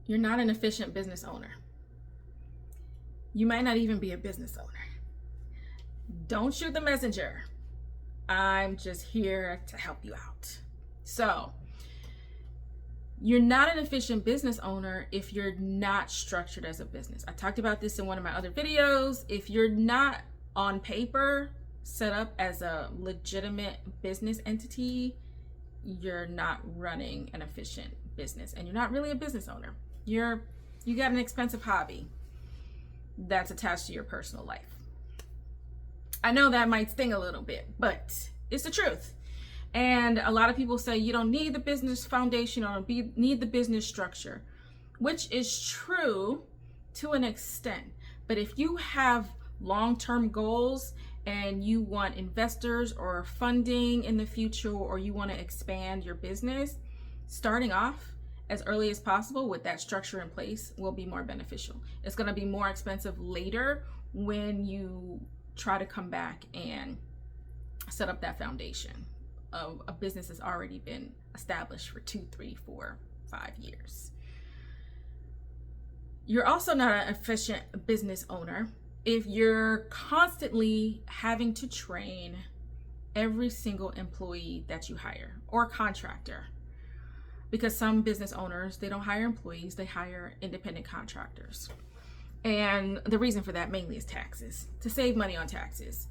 You're not an efficient business owner. You might not even be a business owner. Don't shoot the messenger. I'm just here to help you out. So, you're not an efficient business owner if you're not structured as a business. I talked about this in one of my other videos. If you're not on paper set up as a legitimate business entity, you're not running an efficient business, and you're not really a business owner. You got an expensive hobby that's attached to your personal life. I know that might sting a little bit, but it's the truth. And a lot of people say you don't need the business foundation or need the business structure, which is true to an extent. But if you have long-term goals and you want investors or funding in the future, or you want to expand your business, starting off as early as possible with that structure in place will be more beneficial. It's going to be more expensive later when you try to come back and set up that foundation of a business that's already been established for 2, 3, 4, 5 years. You're also not an efficient business owner if you're constantly having to train every single employee that you hire or contractor. Because some business owners, they don't hire employees, they hire independent contractors. And the reason for that mainly is taxes, to save money on taxes.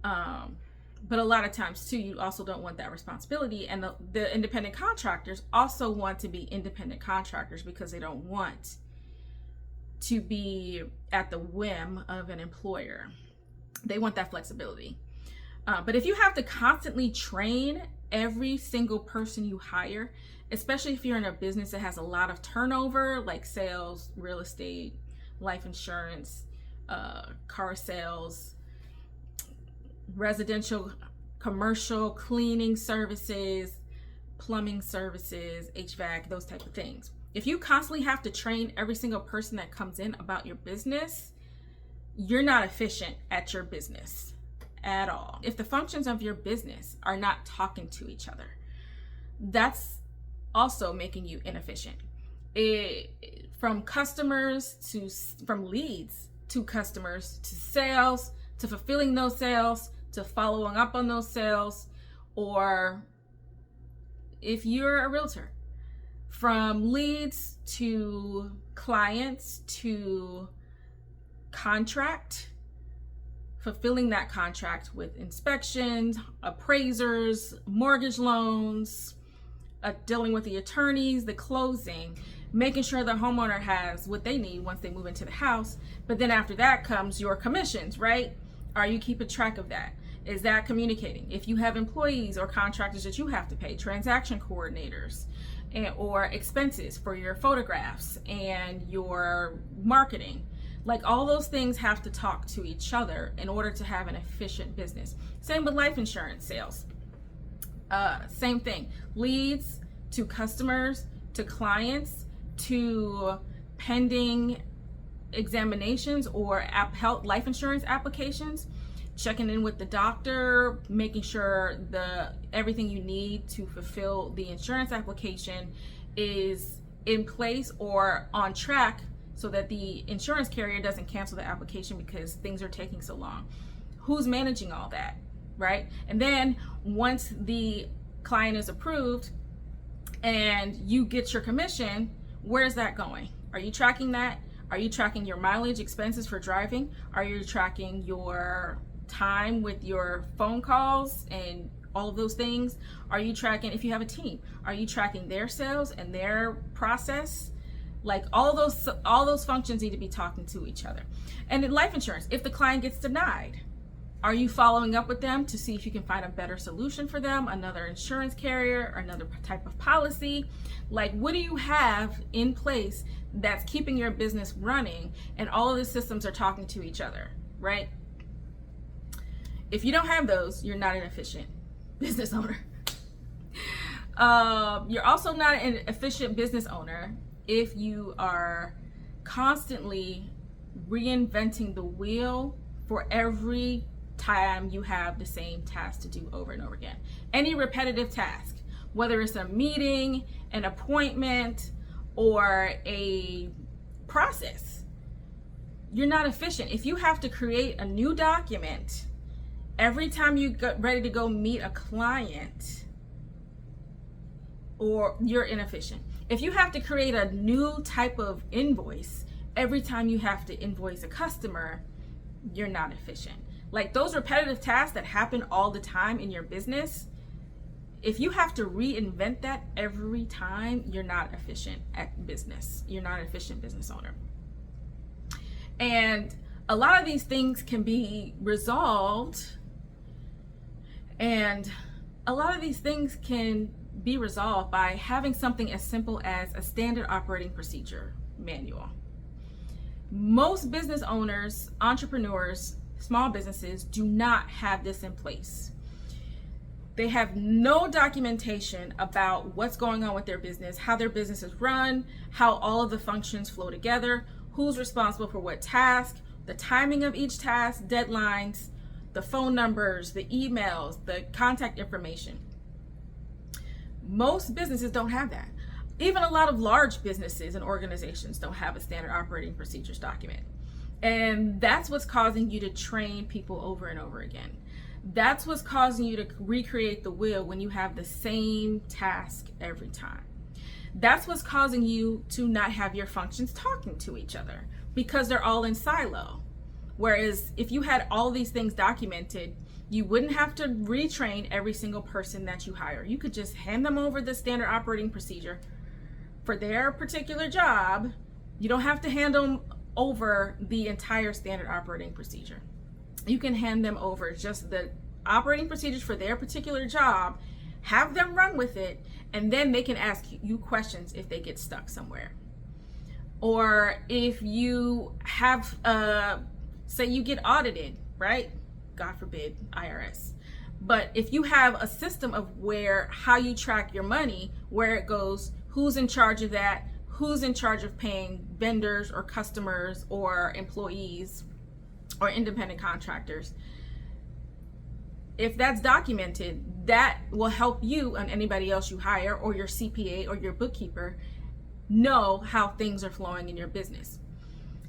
But a lot of times too, you also don't want that responsibility. And the independent contractors also want to be independent contractors because they don't want to be at the whim of an employer. They want that flexibility. But if you have to constantly train every single person you hire, especially if you're in a business that has a lot of turnover, like sales, real estate, life insurance, car sales, residential, commercial, cleaning services, plumbing services, HVAC, those type of things. If you constantly have to train every single person that comes in about your business, you're not efficient at your business at all. If the functions of your business are not talking to each other, that's also making you inefficient. From leads to customers to sales to fulfilling those sales to following up on those sales, or if you're a realtor, from leads to clients to contract, fulfilling that contract with inspections, appraisers, mortgage loans, dealing with the attorneys, the closing, making sure the homeowner has what they need once they move into the house. But then after that comes your commissions, right? Are you keeping track of that? Is that communicating? If you have employees or contractors that you have to pay, transaction coordinators, or expenses for your photographs and your marketing, like all those things have to talk to each other in order to have an efficient business. Same with life insurance sales. Same thing. Leads to customers, to clients, to pending examinations or life insurance applications, checking in with the doctor, making sure everything you need to fulfill the insurance application is in place or on track so that the insurance carrier doesn't cancel the application because things are taking so long. Who's managing all that, right? And then once the client is approved and you get your commission, where's that going? Are you tracking that? Are you tracking your mileage, expenses for driving? Are you tracking your time with your phone calls and all of those things? Are you tracking, if you have a team, are you tracking their sales and their process? Like all those functions need to be talking to each other. And in life insurance, if the client gets denied, are you following up with them to see if you can find a better solution for them, another insurance carrier, or another type of policy? Like, what do you have in place that's keeping your business running and all of the systems are talking to each other, right? If you don't have those, you're not an efficient business owner. You're also not an efficient business owner if you are constantly reinventing the wheel for every time you have the same task to do over and over again. Any repetitive task, whether it's a meeting, an appointment, or a process, you're not efficient. If you have to create a new document every time you get ready to go meet a client, or you're inefficient. If you have to create a new type of invoice every time you have to invoice a customer, you're not efficient. Like those repetitive tasks that happen all the time in your business, if you have to reinvent that every time, you're not efficient at business. You're not an efficient business owner. And a lot of these things can be resolved, and a lot of these things can be resolved by having something as simple as a standard operating procedure manual. Most business owners, entrepreneurs, small businesses do not have this in place. They have no documentation about what's going on with their business, how their business is run, how all of the functions flow together, who's responsible for what task, the timing of each task, deadlines, the phone numbers, the emails, the contact information. Most businesses don't have that. Even a lot of large businesses and organizations don't have a standard operating procedures document. And that's what's causing you to train people over and over again. That's what's causing you to recreate the wheel when you have the same task every time. That's what's causing you to not have your functions talking to each other because they're all in silo. Whereas if you had all these things documented, you wouldn't have to retrain every single person that you hire. You could just hand them over the standard operating procedure for their particular job. You don't have to hand them over the entire standard operating procedure. You can hand them over just the operating procedures for their particular job, have them run with it, and then they can ask you questions if they get stuck somewhere. Or if you have, say you get audited, right? God forbid, IRS. But if you have a system of how you track your money, where it goes, who's in charge of that, who's in charge of paying vendors or customers or employees or independent contractors, if that's documented, that will help you and anybody else you hire or your CPA or your bookkeeper know how things are flowing in your business.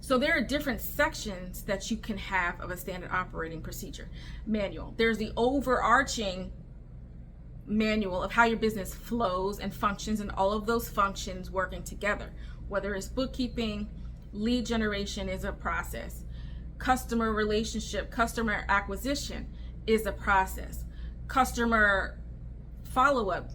So there are different sections that you can have of a standard operating procedure manual. There's the overarching manual of how your business flows and functions, and all of those functions working together. Whether it's bookkeeping, lead generation is a process. Customer relationship, customer acquisition is a process. Customer follow-up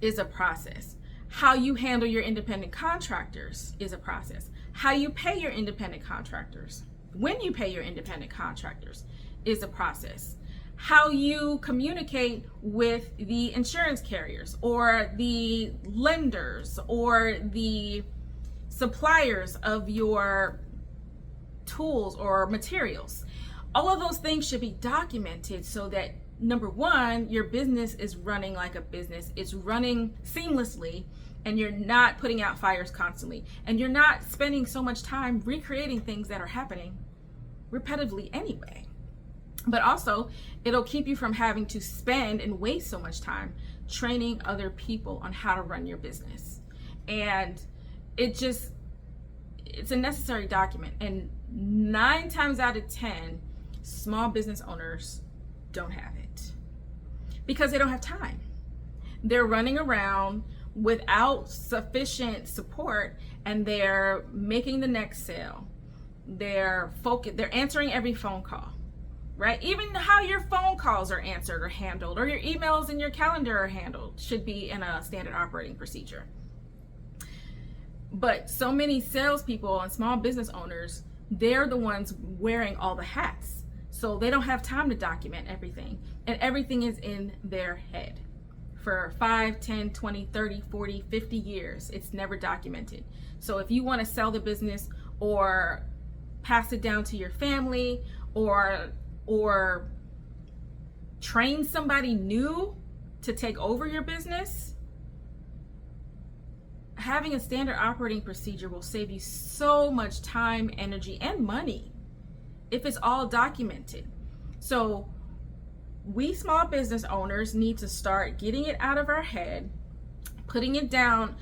is a process. How you handle your independent contractors is a process. How you pay your independent contractors, when you pay your independent contractors, is a process. How you communicate with the insurance carriers or the lenders or the suppliers of your tools or materials. All of those things should be documented so that, number one, your business is running like a business. It's running seamlessly, and you're not putting out fires constantly, and you're not spending so much time recreating things that are happening repetitively anyway. But also, it'll keep you from having to spend and waste so much time training other people on how to run your business. And it's a necessary document. And 9 times out of 10, small business owners don't have it because they don't have time. They're running around without sufficient support, and they're making the next sale. They're answering every phone call, right? Even how your phone calls are answered or handled, or your emails and your calendar are handled, should be in a standard operating procedure. But so many salespeople and small business owners, they're the ones wearing all the hats. So they don't have time to document everything, and everything is in their head. For 5, 10, 20, 30, 40, 50 years, it's never documented. So if you want to sell the business or pass it down to your family or train somebody new to take over your business, having a standard operating procedure will save you so much time, energy, and money if it's all documented. So we small business owners need to start getting it out of our head, putting it down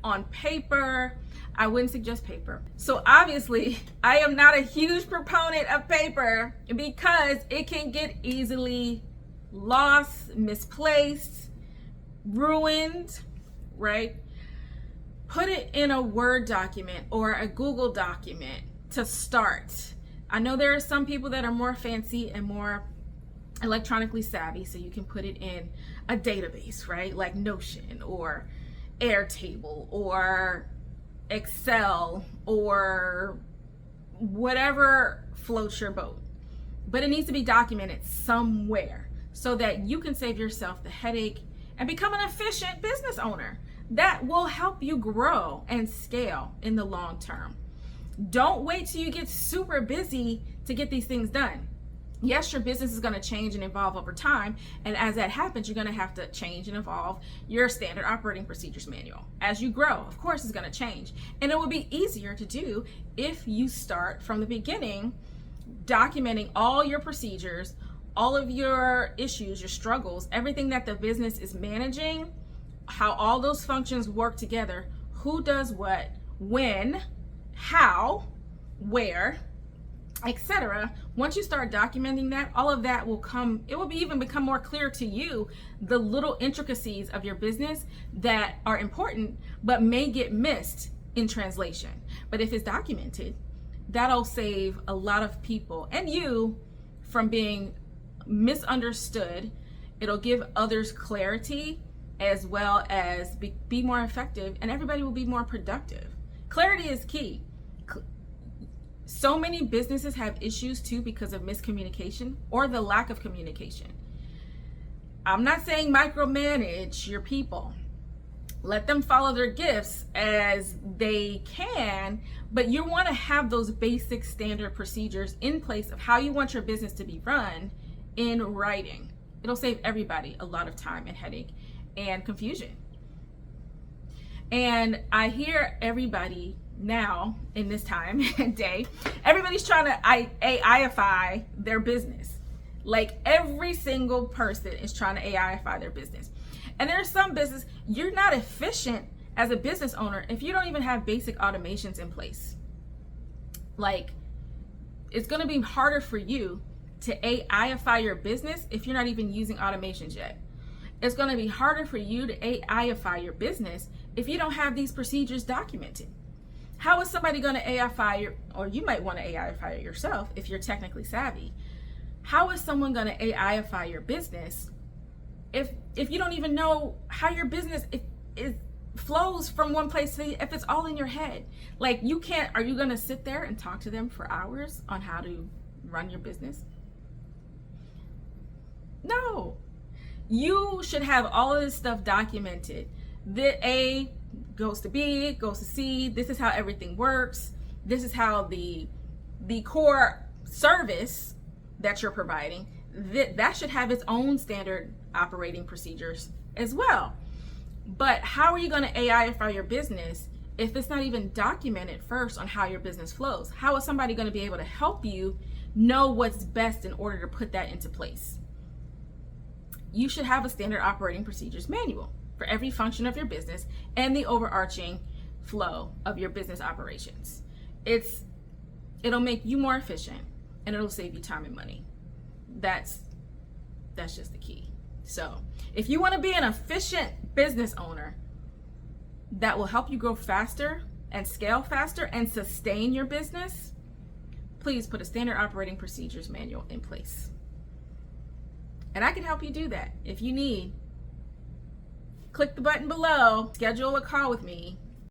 on paper. I wouldn't suggest paper. So obviously, I am not a huge proponent of paper because it can get easily lost, misplaced, ruined, right? Put it in a Word document or a Google document to start. I know there are some people that are more fancy and more electronically savvy, so you can put it in a database, right? Like Notion or Airtable or Excel or whatever floats your boat. But it needs to be documented somewhere so that you can save yourself the headache and become an efficient business owner that will help you grow and scale in the long term. Don't wait till you get super busy to get these things done. Yes, your business is going to change and evolve over time. And as that happens, you're going to have to change and evolve your standard operating procedures manual. As you grow, of course, it's going to change. And it will be easier to do if you start from the beginning, documenting all your procedures, all of your issues, your struggles, everything that the business is managing, how all those functions work together, who does what, when, how, where, etc. Once you start documenting that, all of that will come, it will even become more clear to you, the little intricacies of your business that are important but may get missed in translation. But if it's documented, that'll save a lot of people and you from being misunderstood. It'll give others clarity as well as be more effective, and everybody will be more productive. Clarity is key. So many businesses have issues too because of miscommunication or the lack of communication. I'm not saying micromanage your people. Let them follow their gifts as they can, but you want to have those basic standard procedures in place of how you want your business to be run in writing. It'll save everybody a lot of time and headache and confusion. And I hear everybody now in this time and day, everybody's trying to AI-ify their business. Like every single person is trying to AI-ify their business. And there's some business, you're not efficient as a business owner if you don't even have basic automations in place. Like, it's going to be harder for you to AI-ify your business if you're not even using automations yet. It's going to be harder for you to AI-ify your business if you don't have these procedures documented. How is somebody going to AI-ify or you might want to AI-ify it yourself if you're technically savvy. How is someone going to AI-ify your business if you don't even know how your business it flows from one place to if it's all in your head? Like, you can't, are you going to sit there and talk to them for hours on how to run your business? No. You should have all of this stuff documented. The A goes to B, goes to C. This is how everything works. This is how the core service that you're providing, that should have its own standard operating procedures as well. But how are you going to AI-ify your business if it's not even documented first on how your business flows? How is somebody going to be able to help you know what's best in order to put that into place? You should have a standard operating procedures manual for every function of your business and the overarching flow of your business operations. It'll make you more efficient and it'll save you time and money. That's just the key. So if you want to be an efficient business owner that will help you grow faster and scale faster and sustain your business, please put a standard operating procedures manual in place. And I can help you do that. If you need, click the button below, schedule a call with me,